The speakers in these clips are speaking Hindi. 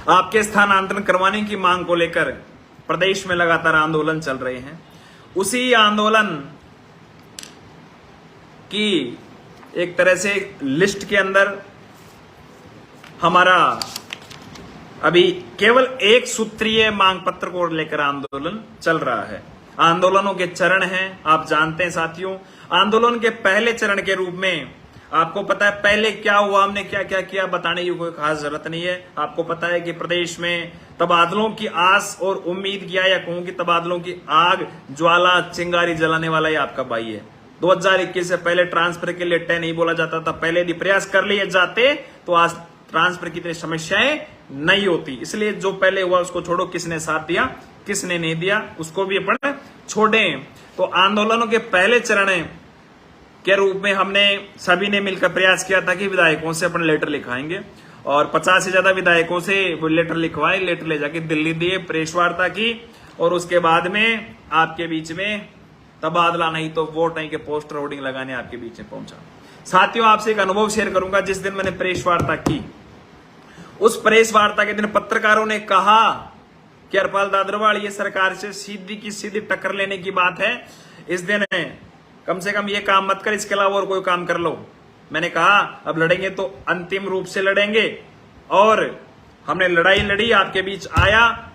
आपके स्थानांतरण करवाने की मांग को लेकर प्रदेश में लगातार आंदोलन चल रहे हैं। उसी आंदोलन की एक तरह से लिस्ट के अंदर हमारा अभी केवल एक सूत्रीय मांग पत्र को लेकर आंदोलन चल रहा है। आंदोलनों के चरण हैं, आप जानते हैं साथियों। आंदोलन के पहले चरण के रूप में आपको पता है पहले क्या हुआ, हमने क्या क्या किया, बताने की कोई खास जरूरत नहीं है। आपको पता है कि प्रदेश में तबादलों की आस और उम्मीद किया, या कहूं कि तबादलों की आग ज्वाला चिंगारी जलाने वाला ही आपका भाई है। 2021 से पहले ट्रांसफर के लिए टय नहीं बोला जाता था। पहले यदि प्रयास कर लिए जाते तो आज ट्रांसफर की इतनी समस्याएं नहीं होती। इसलिए जो पहले हुआ उसको छोड़ो, किसने साथ दिया किसने नहीं दिया उसको भी अपन छोड़ें। तो आंदोलनों के पहले चरण के रूप में हमने सभी ने मिलकर प्रयास किया था कि विधायकों से अपन लेटर लिखवाएंगे, और 50 से ज्यादा विधायकों से वो लेटर लिखवाए। लेटर ले जाके दिल्ली दिए, प्रेस वार्ता की, और उसके बाद में आपके बीच में तबादला नहीं तो वोट नहीं के पोस्टर होर्डिंग लगाने आपके बीच में पहुंचा। साथियों, आपसे एक अनुभव शेयर करूंगा। जिस दिन मैंने प्रेस वार्ता की, उस प्रेस वार्ता के दिन पत्रकारों ने कहा कि हरपाल दादरवाल, ये सरकार से सीधी की सीधी टक्कर लेने की बात है, इस दिन कम से कम ये काम मत कर, इसके अलावा और कोई काम कर लो। मैंने कहा अब लड़ेंगे तो अंतिम रूप से लड़ेंगे, और हमने लड़ाई लड़ी, आपके बीच आया।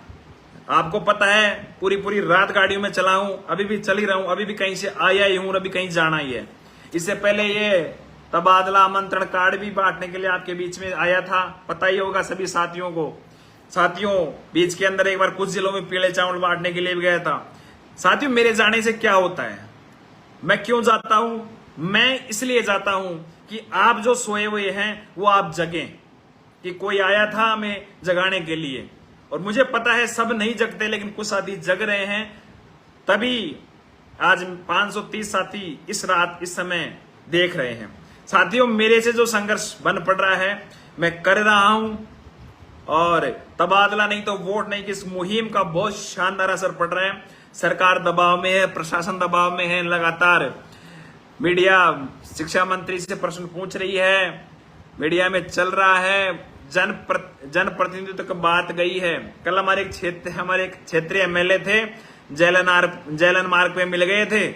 आपको पता है पूरी रात गाड़ियों में चला हूं, अभी भी चल ही रहा हूं, अभी भी कहीं से आया ही हूं, अभी कहीं जाना ही है। इससे पहले ये तबादला आमंत्रण कार्ड भी बांटने के लिए आपके बीच में आया था, पता ही होगा सभी साथियों को। साथियों, बीच के अंदर एक बार कुछ जिलों में पीले चावल बांटने के लिए भी गया था। साथियों, मेरे जाने से क्या होता है, मैं क्यों जाता हूं? मैं इसलिए जाता हूं कि आप जो सोए हुए हैं वो आप जगें, कि कोई आया था हमें जगाने के लिए, और मुझे पता है सब नहीं जगते, लेकिन कुछ साथी जग रहे हैं। तभी आज 530 साथी इस रात इस समय देख रहे हैं। साथियों, मेरे से जो संघर्ष बन पड़ रहा है मैं कर रहा हूं, और तबादला नहीं तो वोट नहीं की इस मुहिम का बहुत शानदार असर पड़ रहा है। सरकार दबाव में है, प्रशासन दबाव में है, लगातार मीडिया शिक्षा मंत्री से प्रश्न पूछ रही है, मीडिया में चल रहा है, जनप्रतिनिधित्व की बात गई है। कल हमारे एक क्षेत्रीय एमएलए थे, जेलन मार्ग पे मिल गए थे,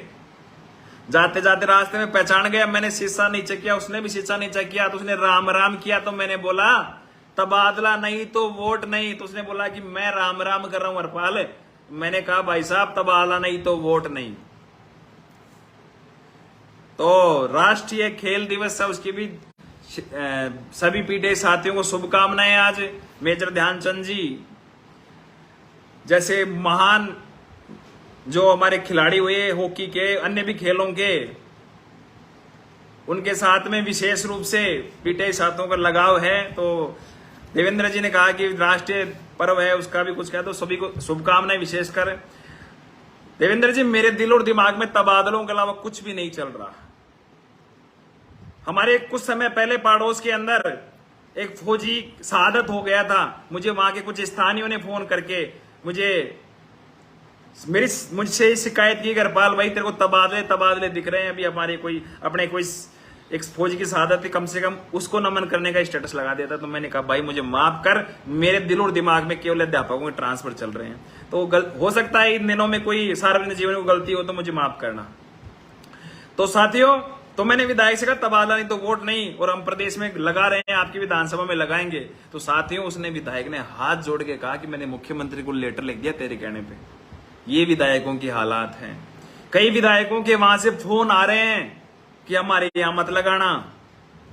जाते जाते रास्ते में पहचान गया। मैंने शीशा नीचे किया, उसने भी शीशा नीचे किया, तो उसने राम राम किया। तो मैंने बोला तबादला नहीं तो वोट नहीं, तो उसने बोला कि मैं राम राम कर रहा हूं हरपाल। मैंने कहा भाई साहब, तबादला नहीं तो वोट नहीं। तो राष्ट्रीय खेल दिवस है, उसकी भी सभी पीटीआई साथियों को शुभकामनाएं। आज मेजर ध्यानचंद जी जैसे महान जो हमारे खिलाड़ी हुए हॉकी के, अन्य भी खेलों के, उनके साथ में विशेष रूप से पीटीआई साथियों का लगाव है। तो देवेंद्र जी ने कहा कि राष्ट्रीय पर्व है, उसका भी कुछ कहा, तो सभी को शुभकामनाएं। विशेषकर देवेंद्र जी, मेरे दिल और दिमाग में तबादलों के अलावा कुछ भी नहीं चल रहा। हमारे कुछ समय पहले पड़ोस के अंदर एक फौजी शहादत हो गया था। मुझे वहां के कुछ स्थानीयों ने फोन करके मुझसे शिकायत की, हरपाल भाई तेरे को तबादले दिख रहे हैं, अभी हमारे कोई एक फौजी की शहादत थी, कम से कम उसको नमन करने का स्टेटस लगा देता। तो मैंने कहा भाई मुझे माफ कर, मेरे दिल और दिमाग में केवल अध्यापकों के ट्रांसफर चल रहे हैं, तो हो सकता है इन दिनों में कोई सार्वजनिक जीवन में गलती हो तो मुझे माफ करना। तो साथियों, तो मैंने विधायक से कहा तबादला नहीं तो वोट नहीं, और हम प्रदेश में लगा रहे हैं, आपकी विधानसभा में लगाएंगे। तो साथियों, उसने विधायक ने हाथ जोड़ के कहा कि मैंने मुख्यमंत्री को लेटर लिख दिया तेरे कहने पे। ये विधायकों की हालात हैं। कई विधायकों के वहां से फोन आ रहे हैं कि हमारे यहां मत लगाना,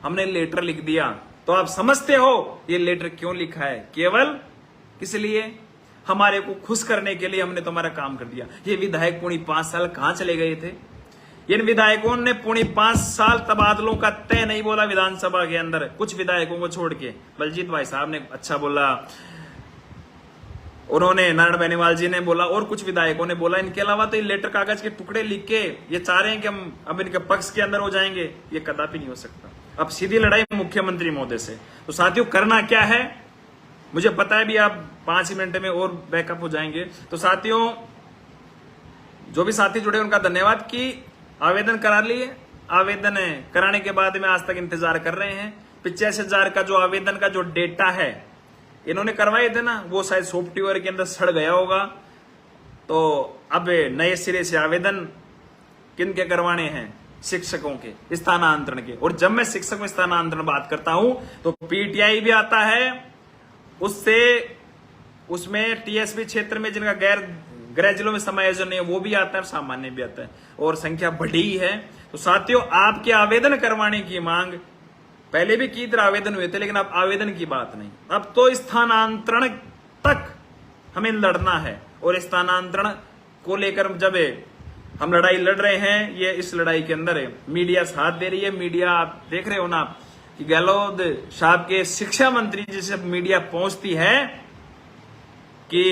हमने लेटर लिख दिया। तो आप समझते हो ये लेटर क्यों लिखा है? केवल किस लिए? हमारे को खुश करने के लिए हमने तुम्हारा काम कर दिया। ये विधायक पूरी 5 साल कहां चले गए थे? इन विधायकों ने पूरी 5 साल तबादलों का तय नहीं बोला विधानसभा के अंदर, कुछ विधायकों को छोड़ के। बलजीत भाई साहब ने अच्छा बोला, उन्होंने नारायण बेनीवाल जी ने बोला, और कुछ विधायकों ने बोला। इनके अलावा तो ये लेटर कागज के टुकड़े लिख के ये चाह रहे हैं कि हम अब इनके पक्ष के अंदर हो जाएंगे। ये कदापि नहीं हो सकता। अब सीधी लड़ाई मुख्यमंत्री महोदय से। तो साथियों, करना क्या है मुझे पता है, भी आप 5 मिनट में और बैकअप हो जाएंगे। तो साथियों, जो भी साथी जुड़े उनका धन्यवाद कि आवेदन करा लिए। आवेदन कराने के बाद में आज तक इंतजार कर रहे हैं। 85,000 का जो आवेदन का जो डेटा है, इन्होंने करवाए थे ना, वो शायद सॉफ्टवेयर के अंदर सड़ गया होगा। तो अब नए सिरे से आवेदन किन के करवाने हैं? शिक्षकों के स्थानांतरण के। और जब मैं शिक्षकों स्थानांतरण बात करता हूं तो पीटीआई भी आता है, उसमें टीएसपी क्षेत्र में जिनका गृह जिलों में समायोजन नहीं है वो भी आता है, सामान्य भी आता है, और संख्या बढ़ी है। तो साथियों, आपके आवेदन करवाने की मांग पहले भी की तरह आवेदन हुए थे, लेकिन अब आवेदन की बात नहीं, अब तो स्थानांतरण तक हमें लड़ना है। और स्थानांतरण को लेकर जब हम लड़ाई लड़ रहे हैं, ये इस लड़ाई के अंदर मीडिया साथ दे रही है। मीडिया आप देख रहे हो ना कि गहलोत साहब के शिक्षा मंत्री जी से मीडिया पहुंचती है कि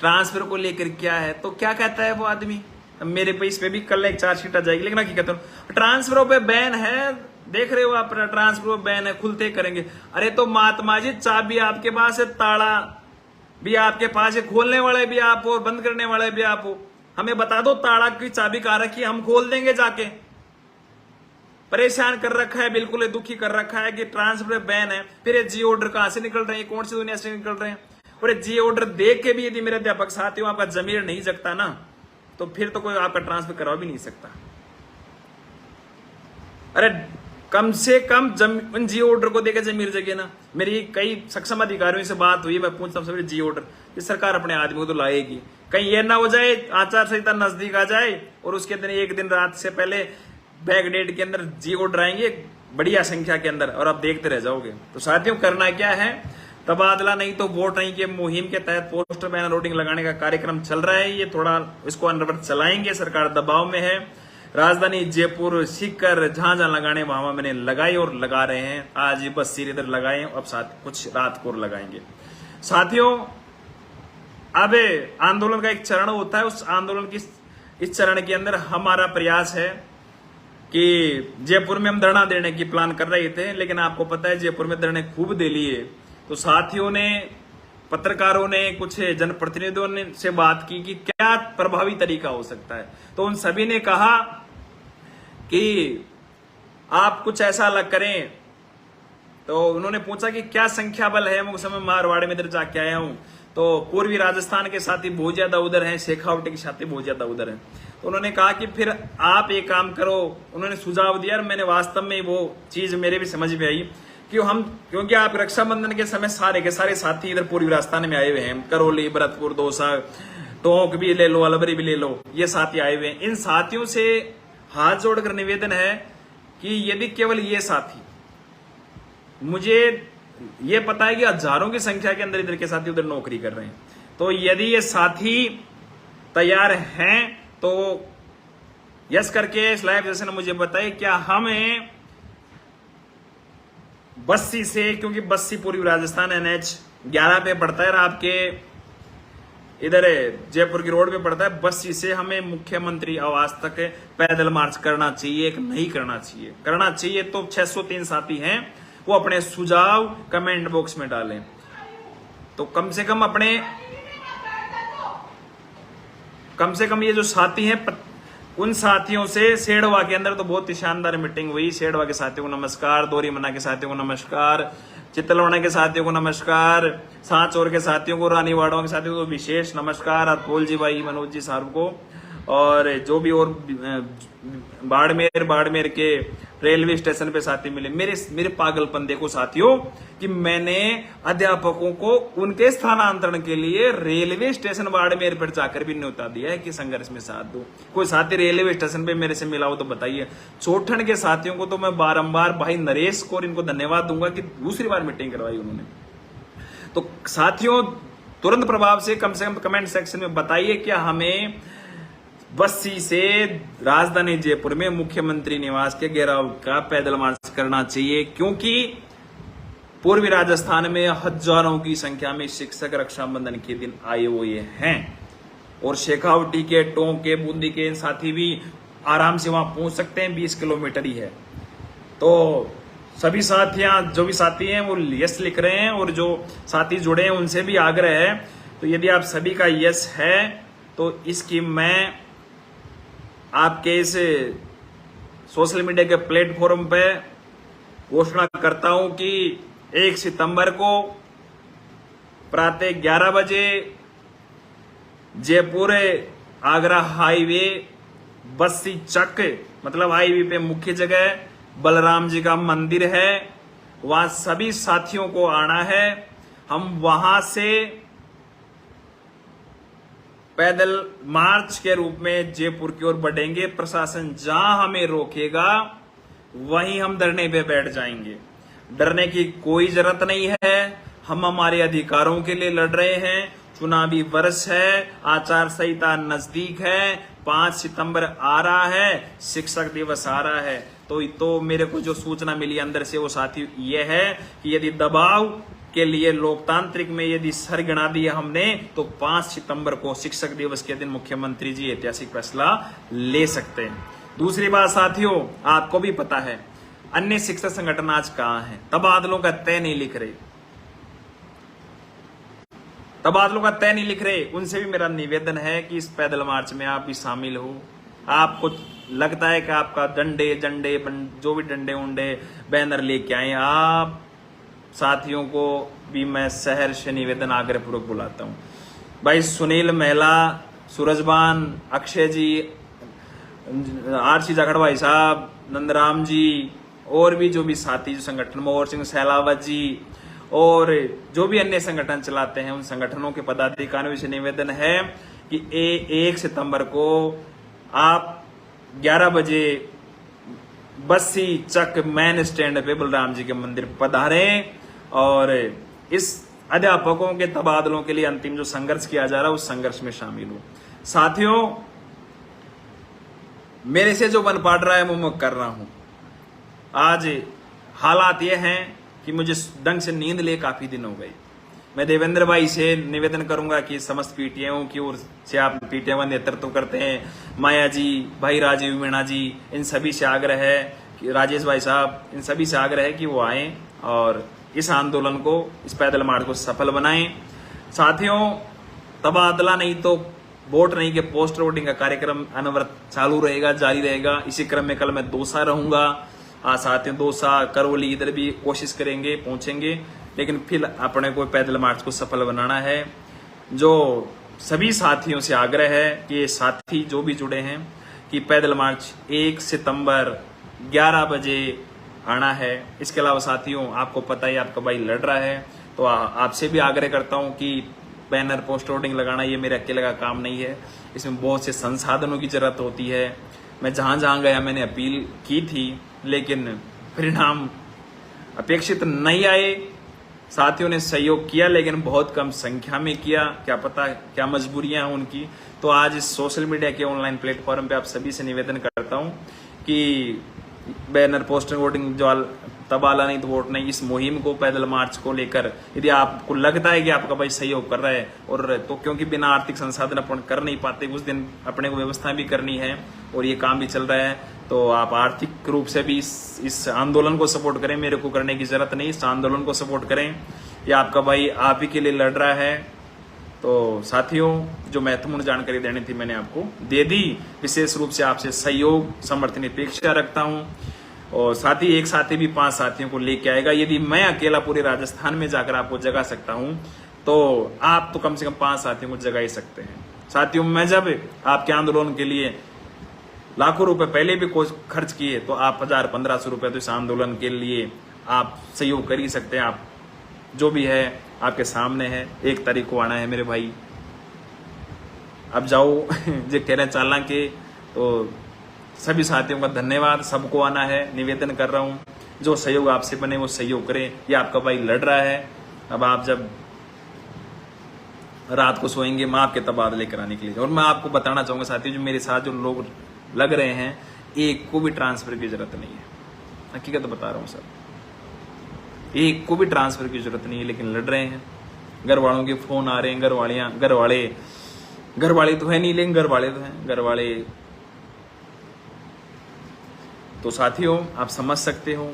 ट्रांसफर को लेकर क्या है, तो क्या कहता है वो आदमी? मेरे पे इस पे भी कल एक चार्जशीट आ जाएगी, लेकिन हकीकत ट्रांसफरों पे बैन है, देख रहे हो आप, ट्रांसफर बैन है, खुलते करेंगे। अरे तो महात्मा जी, चाबी आपके पास है, ताला भी आपके पास है, खोलने वाले भी आप हो और बंद करने वाले भी आप हो। हमें बता दो ताला की चाबी कहाँ रखी, हम खोल देंगे जाके। परेशान कर रखा है, बिल्कुल दुखी कर रखा है कि ट्रांसफर बैन है। फिर ये जी ऑर्डर कहां से निकल रहे हैं, कौन सी दुनिया से निकल रहे हैं? और ये जी ऑर्डर देख के भी यदि मेरे अध्यापक साथियों आपका जमीर नहीं जगता ना, तो फिर तो कोई आपका ट्रांसफर करवा भी नहीं सकता। अरे कम से कम उन जी ऑर्डर को देकर जमीर जगे ना। मेरी कई सक्षम अधिकारियों से बात हुई, मैं पूछता हूँ जी ऑर्डर ये सरकार अपने आदमी को तो लाएगी, कहीं ये ना हो जाए आचार संहिता नजदीक आ जाए और उसके अंदर एक दिन रात से पहले बैक डेट के अंदर जी ऑर्डर आएंगे बढ़िया संख्या के अंदर, और आप देखते रह जाओगे। तो साथियों, करना क्या है? तबादला नहीं तो वोट नहीं के मुहिम के तहत पोस्टर बैनर होर्डिंग लगाने का कार्यक्रम चल रहा है। ये थोड़ा इसको अनवरत चलाएंगे, सरकार दबाव में है। राजधानी जयपुर सीकर जहां जहां लगाने वहां मैंने लगाई और लगा रहे हैं। आज बस सिर इधर लगाए, अब साथ कुछ रात को लगाएंगे। साथियों, अब आंदोलन का एक चरण होता है, उस आंदोलन की इस चरण के अंदर हमारा प्रयास है कि जयपुर में हम धरना देने की प्लान कर रहे थे, लेकिन आपको पता है जयपुर में धरने खूब दे लिए। तो साथियों ने, पत्रकारों ने, कुछ जनप्रतिनिधियों ने से बात की कि क्या प्रभावी तरीका हो सकता है। तो उन सभी ने कहा कि आप कुछ ऐसा अलग करें। तो उन्होंने पूछा कि क्या संख्या बल है। मैं उस समय मारवाड़ में इधर जाके आया हूं, तो पूर्वी राजस्थान के साथी बहुत ज्यादा उधर हैं, शेखावटी के साथी बहुत ज्यादा उधर हैं। तो उन्होंने कहा कि फिर आप एक काम करो, उन्होंने सुझाव दिया और मैंने वास्तव में वो चीज मेरे भी समझ में आई क्योंकि आप रक्षाबंधन के समय सारे के सारे साथी इधर पूर्वी राजस्थान में आए हुए हैं, करौली, भरतपुर, दौसा, टोंक भी ले लो, अलवरी भी ले लो, ये साथी आए हुए हैं। इन साथियों से हाथ जोड़कर निवेदन है कि यदि केवल ये साथी, मुझे ये पता है कि हजारों की संख्या के अंदर इधर के साथी उधर नौकरी कर रहे हैं, तो यदि ये साथी तैयार हैं तो यस करके इस लाइव सेशन में मुझे बताइए, क्या हमें बस्सी से, क्योंकि बस्सी पूर्वी राजस्थान NH 11 पे पड़ता है और आपके इधर जयपुर की रोड पे पड़ता है, बस्सी से हमें मुख्यमंत्री आवास तक पैदल मार्च करना चाहिए कि नहीं करना चाहिए? करना चाहिए तो 603 साथी हैं, वो अपने सुझाव कमेंट बॉक्स में डालें। तो कम से कम ये जो साथी हैं, उन साथियों से सेड़वा के अंदर तो बहुत ही शानदार मीटिंग हुई। सेड़वा के साथियों को नमस्कार, दोरीमना के साथियों को नमस्कार, चित्तलवाड़ा के साथियों को नमस्कार, सांचौर के साथियों को, रानी वाड़वा के साथियों को विशेष नमस्कार, अतुल जी भाई, मनोज जी साहब को, और जो भी और बाड़मेर के रेलवे स्टेशन पे साथी मिले। मेरे पागलपन देखो साथियों कि मैंने अध्यापकों को उनके स्थानांतरण के लिए रेलवे स्टेशन बाड़मेर पर जाकर भी न्योता दिया है कि संघर्ष में साथ दो। कोई साथी रेलवे स्टेशन पे मेरे से मिला हो तो बताइए। चोठन के साथियों को तो मैं बारंबार, भाई नरेश को और इनको धन्यवाद दूंगा कि दूसरी बार मीटिंग करवाई उन्होंने। तो साथियों, तुरंत प्रभाव से कम कमेंट सेक्शन में बताइए क्या हमें बस्सी से राजधानी जयपुर में मुख्यमंत्री निवास के घेराव का पैदल मार्च करना चाहिए, क्योंकि पूर्वी राजस्थान में हजारों की संख्या में शिक्षक रक्षाबंधन के दिन आए हुए हैं, और शेखावटी के, टोंक के, बूंदी के साथी भी आराम से वहां पहुंच सकते हैं, 20 किलोमीटर ही है। तो सभी साथियां, जो भी साथी हैं वो यस लिख रहे हैं, और जो साथी जुड़े हैं उनसे भी आग्रह है, तो यदि आप सभी का यस है तो इसकी मैं आपके इस सोशल मीडिया के प्लेटफॉर्म पे घोषणा करता हूं कि 1 सितंबर को प्रातः 11 बजे जयपुर आगरा हाईवे बस्सी चक, मतलब हाईवे पे मुख्य जगह बलराम जी का मंदिर है, वहां सभी साथियों को आना है। हम वहां से पैदल मार्च के रूप में जयपुर की ओर बढ़ेंगे। प्रशासन जहां हमें रोकेगा वहीं हम धरने पे बैठ जाएंगे। डरने की कोई जरूरत नहीं है। हम हमारे अधिकारों के लिए लड़ रहे हैं। चुनावी वर्ष है, आचार संहिता नजदीक है, 5 सितंबर आ रहा है, शिक्षक दिवस आ रहा है। तो मेरे को जो सूचना मिली अंदर से वो साथी ये है कि यदि दबाव के लिए लोकतांत्रिक में यदि सर गिना दिया हमने, तो 5 सितंबर को शिक्षक दिवस के दिन मुख्यमंत्री जी ऐतिहासिक फैसला ले सकते हैं। दूसरी बात साथियों, आपको भी पता है अन्य शिक्षक संगठन आज कहां है, तबादलों का तय नहीं लिख रहे, तबादलों का तय नहीं लिख रहे। उनसे भी मेरा निवेदन है कि इस पैदल मार्च में आप भी शामिल हो। आपको लगता है कि आपका डंडे जो भी डंडे उंडे बैनर लेके आए, आप साथियों को भी मैं शहर से निवेदन आग्रहपूर्वक बुलाता हूं। भाई सुनील महिला, सूरजबान, अक्षय जी, आरसी जाखड़ भाई साहब, नंदराम जी, और भी जो भी साथी जो संगठन, मोहर सिंह सहलावत जी, और जो भी अन्य संगठन चलाते हैं, उन संगठनों के पदाधिकारियों से निवेदन है कि 1 सितंबर को आप 11 बजे बस्सी चक मेन स्टैंड पे बलराम जी के मंदिर पधारें और इस अध्यापकों के तबादलों के लिए अंतिम जो संघर्ष किया जा रहा है उस संघर्ष में शामिल हो। साथियों, मेरे से जो बन पड़ रहा है वो मैं कर रहा हूं। आज हालात ये हैं कि मुझे ढंग से नींद ले काफी दिन हो गई। मैं देवेंद्र भाई से निवेदन करूंगा कि समस्त पीटीआईओं की ओर से, आप पीटीआई नेतृत्व करते हैं, माया जी, भाई राजीव मीणा जी, इन सभी से आग्रह है कि राजेश भाई साहब, इन सभी से आग्रह है कि वो आए और इस आंदोलन को, इस पैदल मार्च को सफल बनाएं। साथियों, तबादला नहीं तो वोट नहीं के पोस्टर वोटिंग का कार्यक्रम अनवरत चालू रहेगा, जारी रहेगा। इसी क्रम में कल मैं दौसा रहूंगा। साथियों, दौसा, करौली, इधर भी कोशिश करेंगे, पहुंचेंगे, लेकिन फिर अपने को पैदल मार्च को सफल बनाना है। जो सभी साथियों से आग्रह है कि ये साथी जो भी जुड़े हैं कि पैदल मार्च 1 सितंबर 11 बजे आना है। इसके अलावा साथियों, आपको पता ही आपका भाई लड़ रहा है, तो आपसे भी आग्रह करता हूं कि बैनर पोस्टर होर्डिंग लगाना ये मेरे अकेले का काम नहीं है। इसमें बहुत से संसाधनों की जरूरत होती है। मैं जहां जहां गया मैंने अपील की थी, लेकिन परिणाम अपेक्षित नहीं आए। साथियों ने सहयोग किया लेकिन बहुत कम संख्या में किया, क्या पता क्या मजबूरियां हैं उनकी। तो आज इस सोशल मीडिया के ऑनलाइन प्लेटफॉर्म पे आप सभी से निवेदन करता हूं कि बैनर पोस्टर वोटिंग जो तबादला नहीं तो वोट नहीं, इस मुहिम को, पैदल मार्च को लेकर यदि आपको लगता है कि आपका भाई सहयोग कर रहा है, और तो क्योंकि बिना आर्थिक संसाधन अपन कर नहीं पाते, उस दिन अपने को व्यवस्था भी करनी है और ये काम भी चल रहा है, तो आप आर्थिक रूप से भी इस आंदोलन को सपोर्ट करें। मेरे को करने की जरूरत नहीं, इस आंदोलन को सपोर्ट करें। ये आपका भाई आप ही के लिए लड़ रहा है। तो साथियों, जो महत्वपूर्ण जानकारी देनी थी मैंने आपको दे दी। विशेष रूप से आपसे सहयोग समर्थन की अपेक्षा रखता हूं, और साथ ही एक साथी भी 5 साथियों को लेके आएगा। यदि मैं अकेला पूरे राजस्थान में जाकर आपको जगा सकता हूं, तो आप तो कम से कम 5 साथियों को जगा ही सकते हैं। साथियों, मैं जब आपके आंदोलन के लिए लाखों रुपए पहले भी खर्च किए, तो आप 1000-1500 रुपए तो इस आंदोलन के लिए आप सहयोग कर ही सकते हैं। आप जो भी है आपके सामने है। 1 तारीख को आना है मेरे भाई। अब जाओ जो कह रहे हैं चाला के, तो सभी साथियों का धन्यवाद। सबको आना है, निवेदन कर रहा हूं। जो सहयोग आपसे बने वो सहयोग करें। ये आपका भाई लड़ रहा है। अब आप जब रात को सोएंगे, मैं आपके तबादले कराने के लिए, और मैं आपको बताना चाहूंगा साथियों, जो मेरे साथ जो लोग लग रहे हैं, एक को भी ट्रांसफर की जरूरत नहीं है। हकीकत बता रहा हूं सर, एक को भी ट्रांसफर की जरूरत नहीं है, लेकिन लड़ रहे हैं। घर वालों के फोन आ रहे हैं, घर वाले तो है नहीं, लेकिन घर वाले तो हैं, घर वाले। तो साथियों, आप समझ सकते हो।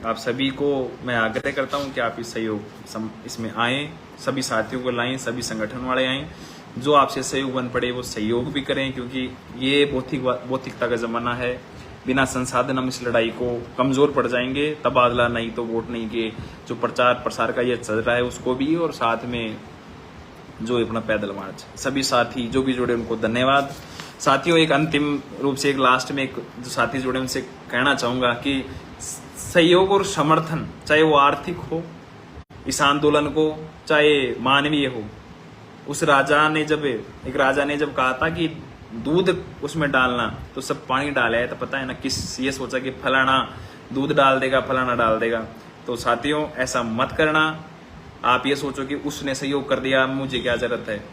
आप सभी को मैं आग्रह करता हूं कि आप इस सहयोग इसमें आए, सभी साथियों को लाएं, सभी संगठन वाले आए। जो आपसे सहयोग बन पड़े वो सहयोग भी करें, क्योंकि ये भौतिकता का जमाना है। बिना संसाधन हम इस लड़ाई को कमजोर पड़ जाएंगे। तबादला नहीं तो वोट नहीं के जो प्रचार प्रसार का ये चल रहा है उसको भी, और साथ में जो अपना पैदल मार्च। सभी साथी जो भी जुड़े उनको धन्यवाद। साथियों, एक अंतिम रूप से एक लास्ट में एक जो साथी जुड़े उनसे कहना चाहूंगा कि सहयोग और समर्थन, चाहे वो आर्थिक हो इस आंदोलन को, चाहे मानवीय हो। उस राजा ने जब कहा था कि दूध उसमें डालना, तो सब पानी डाला है, तो पता है ना किस ये सोचा कि फलाना दूध डाल देगा, फलाना डाल देगा। तो साथियों, ऐसा मत करना। आप ये सोचो कि उसने सहयोग कर दिया, मुझे क्या जरूरत है,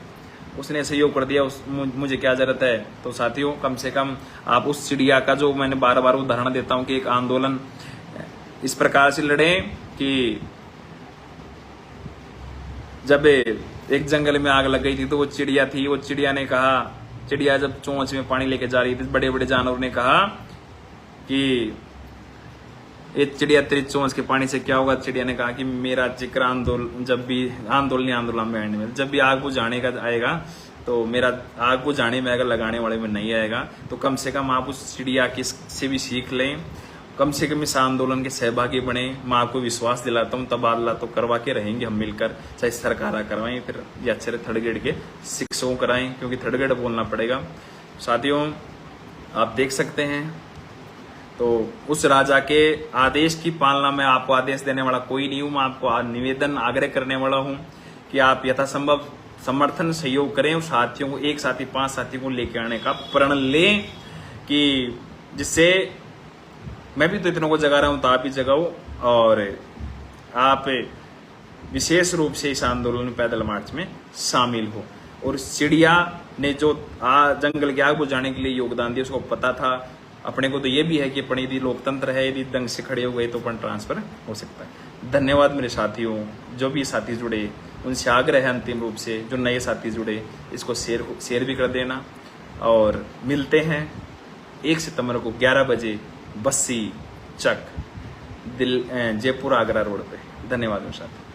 उसने सहयोग कर दिया, मुझे क्या जरूरत है। तो साथियों, कम से कम आप उस चिड़िया का, जो मैंने बार बार उदाहरण देता हूं कि एक आंदोलन इस प्रकार से लड़े कि जब एक जंगल में आग लग गई थी तो वो चिड़िया थी, वो चिड़िया ने कहा, चिड़िया जब चोंच में पानी लेके जा रही थी, बड़े बड़े जानवरों ने कहा कि ये चिड़िया तेरी चोंच के पानी से क्या होगा। चिड़िया ने कहा कि मेरा जिक्र आंदोलन, जब भी आंदोलन में जब भी आग बुझाने का आएगा तो मेरा आग बुझाने में आएगा, लगाने वाले में नहीं आएगा। तो कम से कम आप उस चिड़िया की से भी सीख लें, कम से कम इस आंदोलन के सहभागी बने। मैं आपको विश्वास दिलाता हूँ, तबादला तो करवा के रहेंगे हम मिलकर, चाहे सरकार करवाएं फिर या अच्छे थर्ड ग्रेड के शिक्षकों कराएं, क्योंकि थर्ड ग्रेड बोलना पड़ेगा। साथियों, आप देख सकते हैं, तो उस राजा के आदेश की पालना में आपको आदेश देने वाला कोई नहीं हूं। मैं आपको निवेदन आग्रह करने वाला हूं कि आप यथासंभव समर्थन सहयोग करें और साथियों को, एक साथी 5 साथियों को लेकर आने का प्रण लें, कि जिससे मैं भी तो इतनों को जगा रहा हूं तो आप भी जगाओ, और आप विशेष रूप से इस आंदोलन में पैदल मार्च में शामिल हो। और चिड़िया ने जो जंगल की आग बुझाने के लिए योगदान दिया, उसको पता था। अपने को तो ये भी है कि अपनी यदि लोकतंत्र है, यदि दंग से खड़े हो गए तो अपन ट्रांसफर हो सकता है। धन्यवाद मेरे साथियों, जो भी साथी जुड़े उनसे आग्रह है अंतिम रूप से, जो नए साथी जुड़े इसको शेयर भी कर देना। और मिलते हैं 1 सितंबर को 11 बजे बस्सी चक जयपुर आगरा रोड पे। धन्यवाद मेरे साथी।